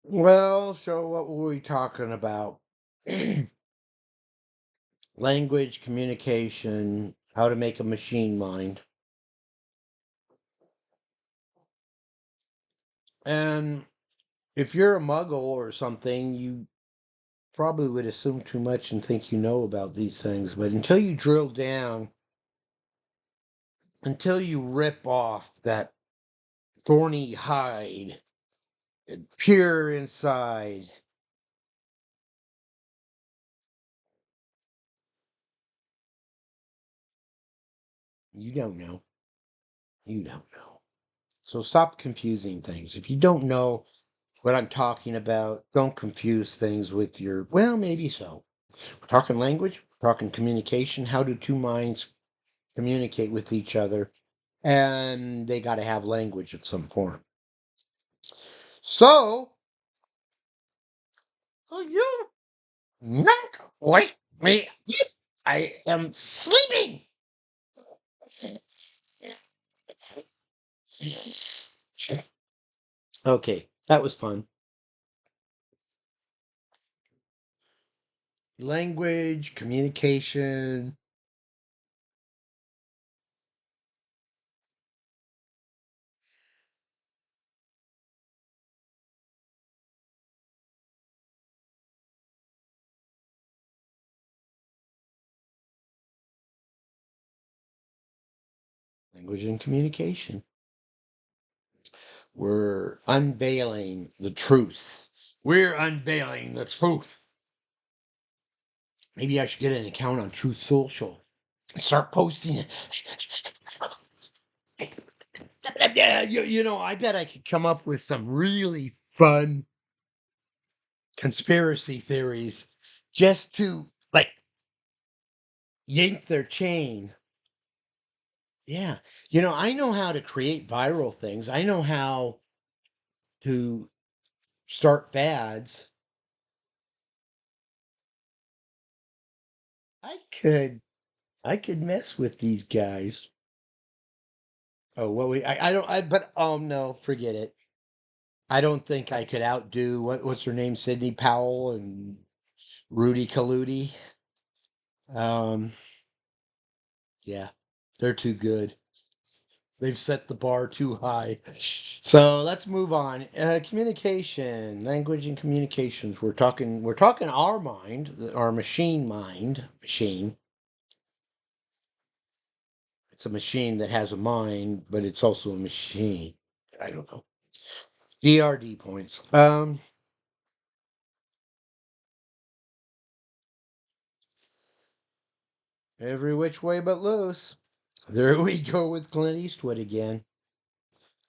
Well, so what were we talking about? Language, communication, how to make a machine mind. And if you're a muggle or something, you probably would assume too much and think you know about these things. But until you drill down, until you rip off that thorny hide, pure inside, you don't know. You don't know. So stop confusing things. If you don't know what I'm talking about, don't confuse things with your, well, maybe so. We're talking language, we're talking communication. How do two minds communicate with each other? And they got to have language of some form. So, will you not wake me up? I am sleeping. Okay, that was fun. Language, communication. Language and communication. We're unveiling the truth. We're unveiling the truth. Maybe I should get an account on Truth Social and start posting it. Yeah, I bet I could come up with some really fun conspiracy theories just to like yank their chain. Yeah. I know how to create viral things. I know how to start fads. I could I could mess with these guys. Oh, I don't but no, forget it. I don't think I could outdo what's her name, Sidney Powell and Rudy Kaludi. Um, yeah, they're too good. They've set the bar too high. So let's move on. Communication, language, and communications. We're talking our mind, our machine mind. Machine. It's a machine that has a mind, but it's also a machine. I don't know. DRD points. Every which way but loose. There we go with Clint Eastwood again.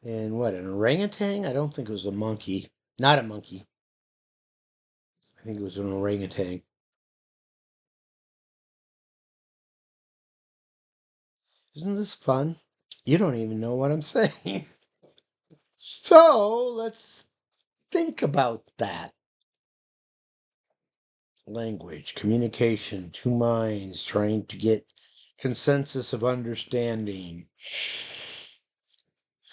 And what, an orangutan? I don't think it was a monkey. Not a monkey. I think it was an orangutan. Isn't this fun? You don't even know what I'm saying. So let's think about that. Language, communication, two minds trying to get consensus of understanding.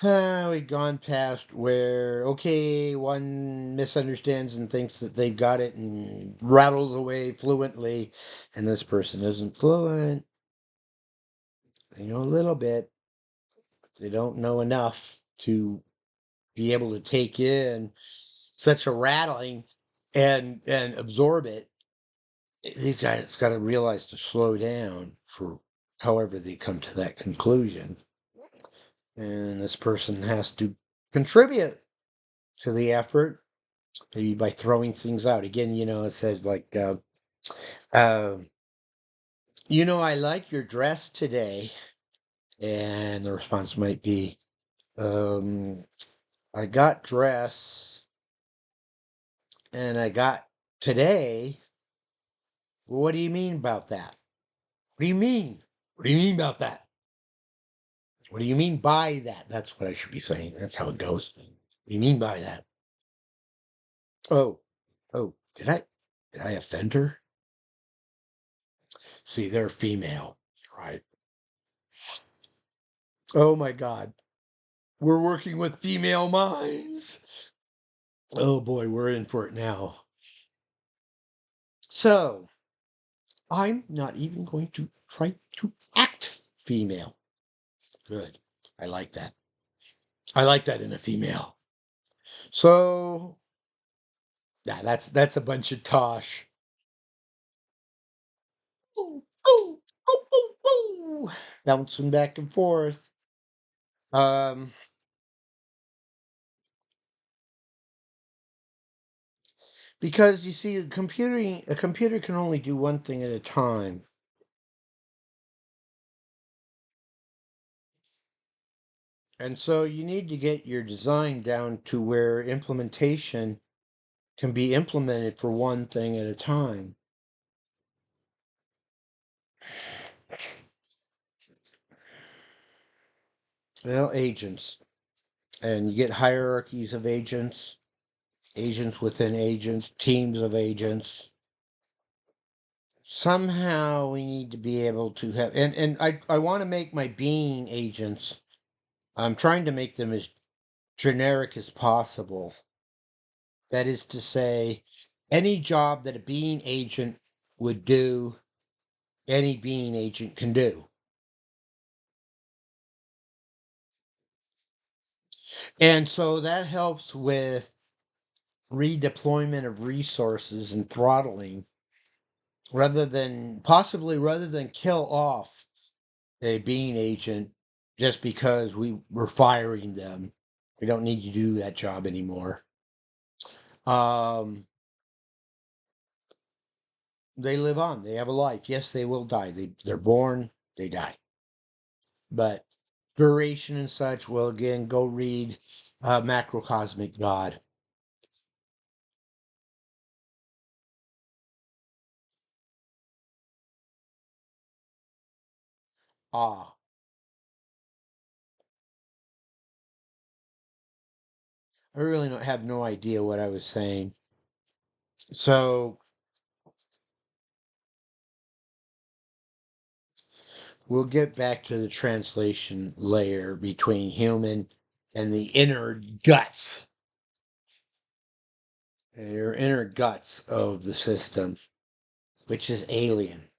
We've gone past where, okay, one misunderstands and thinks that they've got it and rattles away fluently, and this person isn't fluent. They know a little bit, but they don't know enough to be able to take in such a rattling and absorb it. These guys got to realize to slow down for however they come to that conclusion. And this person has to contribute to the effort, maybe by throwing things out. Again, it says like, uh, I like your dress today. And the response might be, um, I got dress and I got today. Well, what do you mean about that? What do you mean? What do you mean about that? What do you mean by that? That's what I should be saying. That's how it goes. What do you mean by that? Oh, oh, did I offend her? See, they're female, right? Oh my God. We're working with female minds. Oh boy, we're in for it now. So, I'm not even going to try to act female. Good. I like that. I like that in a female. So, yeah, that's a bunch of tosh. Ooh, ooh, ooh, ooh, ooh. Bouncing back and forth. Um, because you see, a computer can only do one thing at a time. And so you need to get your design down to where implementation can be implemented for one thing at a time. Well, agents. And you get hierarchies of agents, agents within agents, teams of agents. Somehow we need to be able to have, and I want to make my being agents, I'm trying to make them as generic as possible. That is to say, any job that a being agent would do, any being agent can do. And so that helps with redeployment of resources and throttling rather than kill off a being agent just because we were firing them. We don't need to do that job anymore. Um, they live on. They have a life. Yes, they will die. They're born. They die. But duration and such. Well, again, go read Macrocosmic God. Ah, I really don't have no idea what I was saying. So we'll get back to the translation layer between human and the inner guts, your inner guts of the system, which is alien.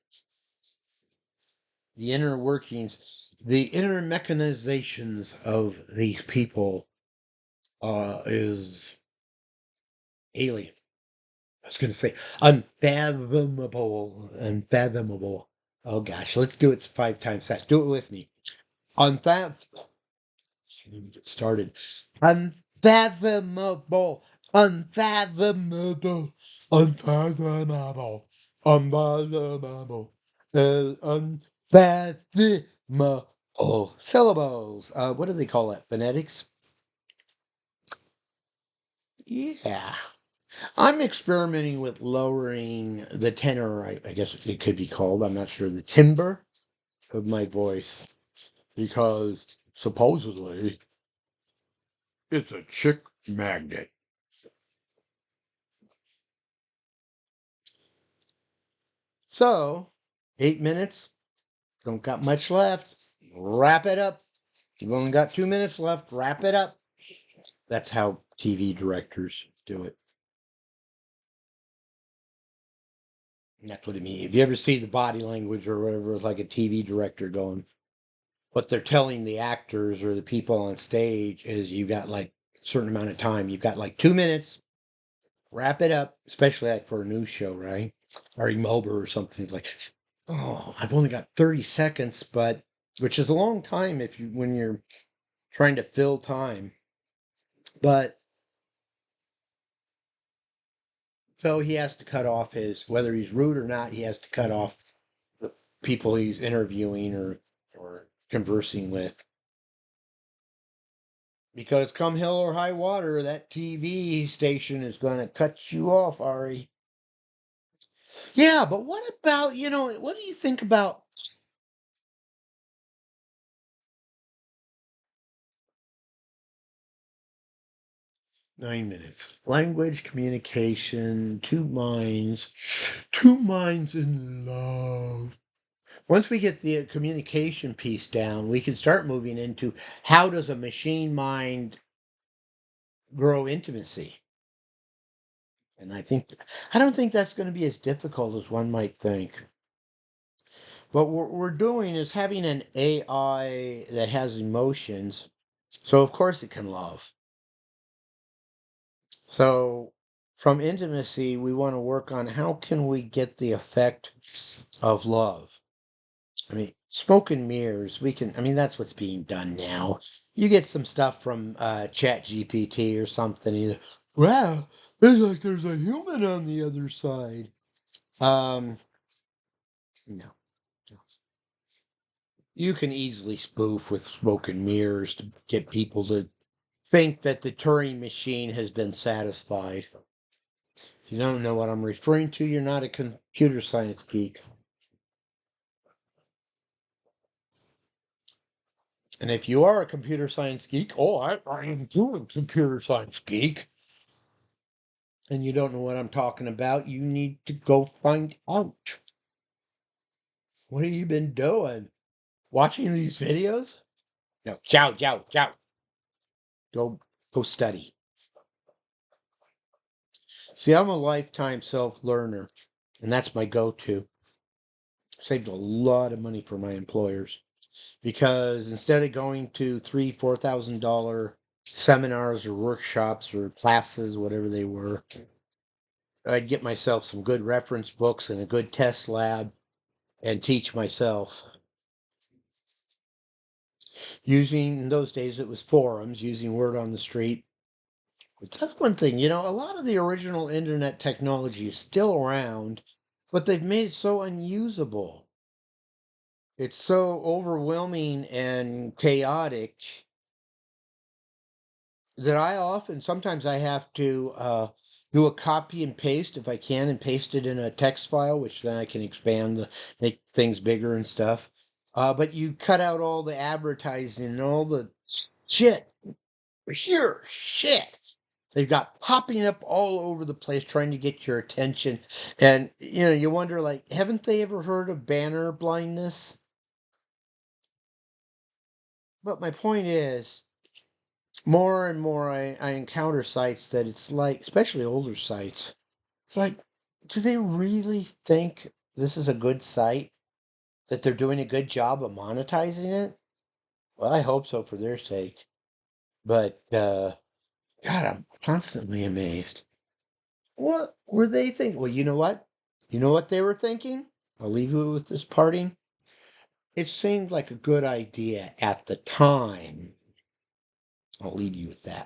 The inner workings, the inner mechanizations of these people is alien. I was going to say unfathomable, unfathomable. Oh gosh, let's do it 5 times fast. Do it with me. Unfathomable. Can't even get started. Unfathomable, unfathomable, unfathomable, unfathomable, unfathomable syllables. What do they call that? Phonetics? Yeah. I'm experimenting with lowering the tenor, I guess it could be called. I'm not sure. The timbre of my voice. Because supposedly it's a chick magnet. So, 8 minutes, don't got much left. Wrap it up. You've only got 2 minutes left. Wrap it up. That's how TV directors do it. That's what it means. If you ever see the body language or whatever, it's like a TV director going, what they're telling the actors or the people on stage is you've got like a certain amount of time. You've got like 2 minutes. Wrap it up, especially like for a news show, right? Ari Melber or something. It's like, oh, I've only got 30 seconds, but which is a long time if you when you're trying to fill time. But so he has to cut off his whether he's rude or not, he has to cut off the people he's interviewing or conversing with. Because come hell or high water, that TV station is going to cut you off, Ari. Yeah, but what about, what do you think about 9 minutes? Language, communication, two minds in love. Once we get the communication piece down, we can start moving into how does a machine mind grow intimacy? And I don't think that's going to be as difficult as one might think. What we're doing is having an AI that has emotions. So of course it can love. So from intimacy, we want to work on how can we get the effect of love. I mean, smoke and mirrors, I mean, that's what's being done now. You get some stuff from Chat GPT or something. Wow, it's like there's a human on the other side. Um, no. You can easily spoof with smoke and mirrors to get people to think that the Turing machine has been satisfied. If you don't know what I'm referring to, you're not a computer science geek. And if you are a computer science geek, I am doing computer science geek, and you don't know what I'm talking about, you need to go find out. What have you been doing? Watching these videos? No, ciao, ciao, ciao. Go, go study. See, I'm a lifetime self-learner, and that's my go-to. Saved a lot of money for my employers because instead of going to $3,000, $4,000 seminars or workshops or classes, whatever they were, I'd get myself some good reference books and a good test lab and teach myself. Using, in those days, it was forums, using word on the street. That's one thing, a lot of the original internet technology is still around, but they've made it so unusable. It's so overwhelming and chaotic that sometimes I have to do a copy and paste if I can and paste it in a text file, which then I can make things bigger and stuff. But you cut out all the advertising and all the shit, pure shit. They've got popping up all over the place trying to get your attention. And, you wonder, like, haven't they ever heard of banner blindness? But my point is, more and more I encounter sites that it's like, especially older sites, it's like, do they really think this is a good site? That they're doing a good job of monetizing it? Well, I hope so for their sake. But, God, I'm constantly amazed. What were they thinking? Well, you know what? You know what they were thinking? I'll leave you with this parting. It seemed like a good idea at the time. I'll leave you with that.